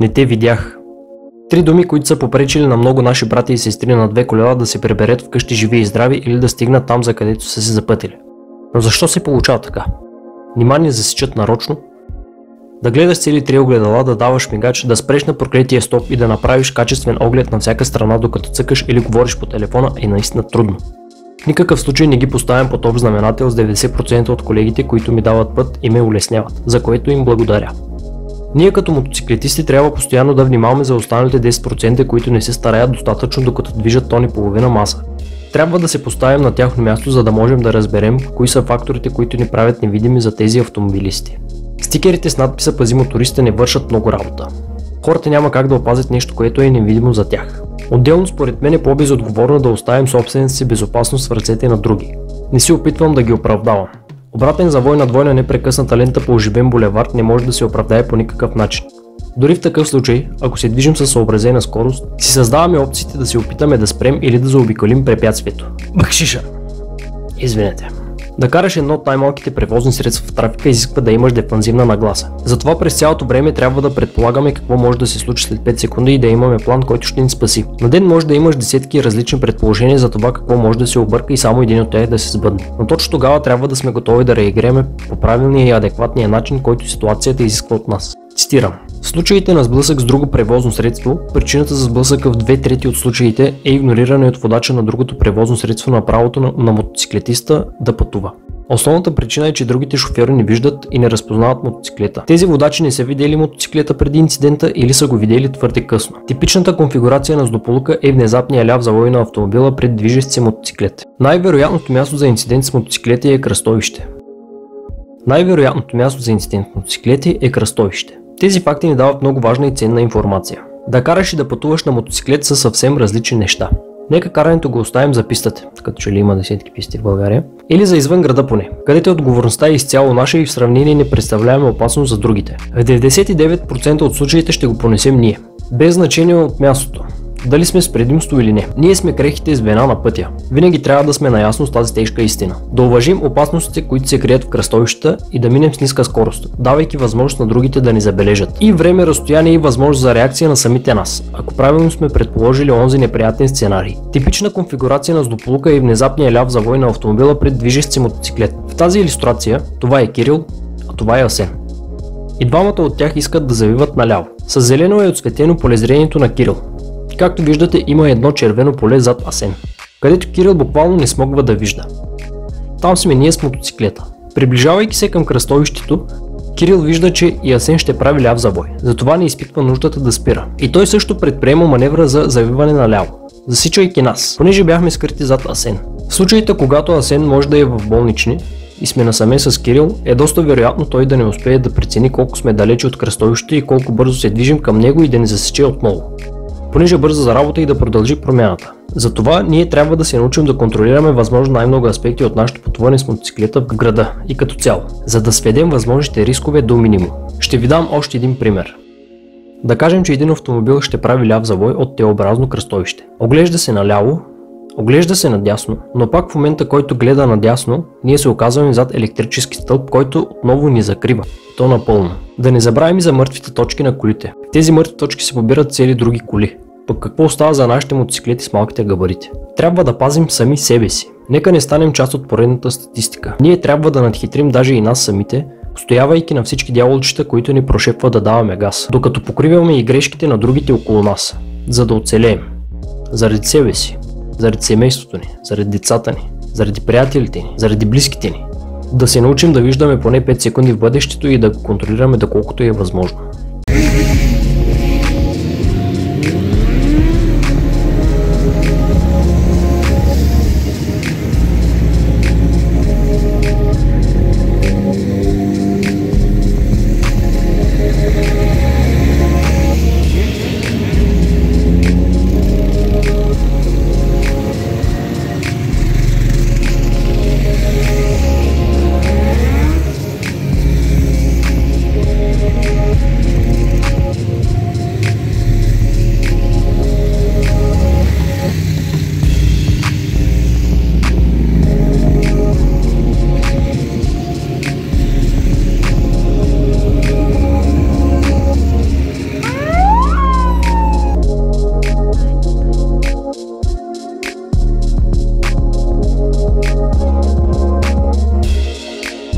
Не те видях. 3 думи, които са попречили на много наши брати и сестри на 2 колела да се приберат вкъщи живи и здрави или да стигнат там, за където са се запътили. Но защо се получава така? Нима ни засичат нарочно? Да гледаш цели 3 огледала, да даваш мигач, да спреш на проклетия стоп и да направиш качествен оглед на всяка страна, докато цъкаш или говориш по телефона, е наистина трудно. В никакъв случай не ги поставям под общ знаменател с 90% от колегите, които ми дават път и ме улесняват, за което им благодаря. Ние като мотоциклетисти трябва постоянно да внимаваме за останалите 10%, които не се стараят достатъчно, докато движат тон и половина маса. Трябва да се поставим на тяхно място, за да можем да разберем кои са факторите, които ни правят невидими за тези автомобилисти. Стикерите с надписа "Пази моториста" не вършат много работа. Хората няма как да опазят нещо, което е невидимо за тях. Отделно според мен е по-безотговорно да оставим собствената си безопасност в ръцете на други. Не се опитвам да ги оправдавам. Обратен завой на двойна непрекъсната лента по оживен булевард не може да се оправдае по никакъв начин. Дори в такъв случай, ако се движим със съобразена скорост, си създаваме опциите да се опитаме да спрем или да заобиколим препятствието. Бакшиша! Извинете. Да караш едно от най-малките превозни средства в трафика изисква да имаш дефанзивна нагласа. Затова през цялото време трябва да предполагаме какво може да се случи след 5 секунди и да имаме план, който ще ни спаси. На ден може да имаш десетки различни предположения за това какво може да се обърка и само един от тях да се сбъдне. Но точно тогава трябва да сме готови да реагираме по правилния и адекватния начин, който ситуацията изисква от нас. Цитирам: "В случаите на сблъсък с друго превозно средство, причината за сблъсъка в 2/3 от случаите е игнориране от водача на другото превозно средство на правото на мотоциклетиста да пътува. Основната причина е, че другите шофьори не виждат и не разпознават мотоциклета. Тези водачи не са видели мотоциклета преди инцидента или са го видели твърде късно. Типичната конфигурация на злополука е внезапния ляв завой на автомобила пред движещ се мотоциклет. Най-вероятното място за инцидент с мотоциклети е кръстовище. Тези факти ни дават много важна и ценна информация. Да караш и да пътуваш на мотоциклет са съвсем различни неща. Нека карането го оставим за пистата, като че ли има десетки писти в България, или за извън града поне, където отговорността е изцяло наша и в сравнение не представляваме опасност за другите. В 99% от случаите ще го понесем ние, без значение от мястото. Дали сме с предимство или не. Ние сме крехките звена на пътя. Винаги трябва да сме наясно с тази тежка истина. Да уважим опасностите, които се крият в кръстовищата и да минем с ниска скорост, давайки възможност на другите да ни забележат. И време, разстояние и възможност за реакция на самите нас, ако правилно сме предположили онзи неприятен сценарий. Типична конфигурация на злополука е внезапния ляв завой на автомобила пред движещ се мотоциклет. В тази илюстрация това е Кирил, а това е Асен. И двамата от тях искат да завиват наляво. С зелено е отсветено полезрението на Кирил. Както виждате, има едно червено поле зад Асен, където Кирил буквално не смогва да вижда. Там сме ние с мотоциклета. Приближавайки се към кръстовището, Кирил вижда, че и Асен ще прави ляв завой, затова не изпитва нуждата да спира. И той също предприема маневра за завиване наляво, засичайки нас, понеже бяхме скрити зад Асен. В случаите, когато Асен може да е в болнични и сме насаме с Кирил, е доста вероятно той да не успее да прецени колко сме далече от кръстовището и колко бързо се движим към него и да ни засече отново, понеже бърза за работа и да продължи промяната. Затова ние трябва да се научим да контролираме възможно най-много аспекти от нашето пътуване с мотоциклета в града и като цяло, за да сведем възможните рискове до минимум. Ще ви дам още един пример. Да кажем, че един автомобил ще прави ляв завой от Т-образно кръстовище. Оглежда се наляво, оглежда се надясно, но пак в момента, който гледа надясно, ние се оказваме зад електрически стълб, който отново ни закрива. То напълно. Да не забравим и за мъртвите точки на колите. В тези мъртви точки се побират цели други коли. Пък какво остава за нашите мотоциклети с малките габарити? Трябва да пазим сами себе си. Нека не станем част от поредната статистика. Ние трябва да надхитрим даже и нас самите, стоявайки на всички дяволчета, които ни прошепват да даваме газ, докато покриваме и грешките на другите около нас, за да оцелеем. Заради себе си, заради семейството ни, заради децата ни, заради приятелите ни, заради близките ни. Да се научим да виждаме поне 5 секунди в бъдещето и да го контролираме доколкото е възможно.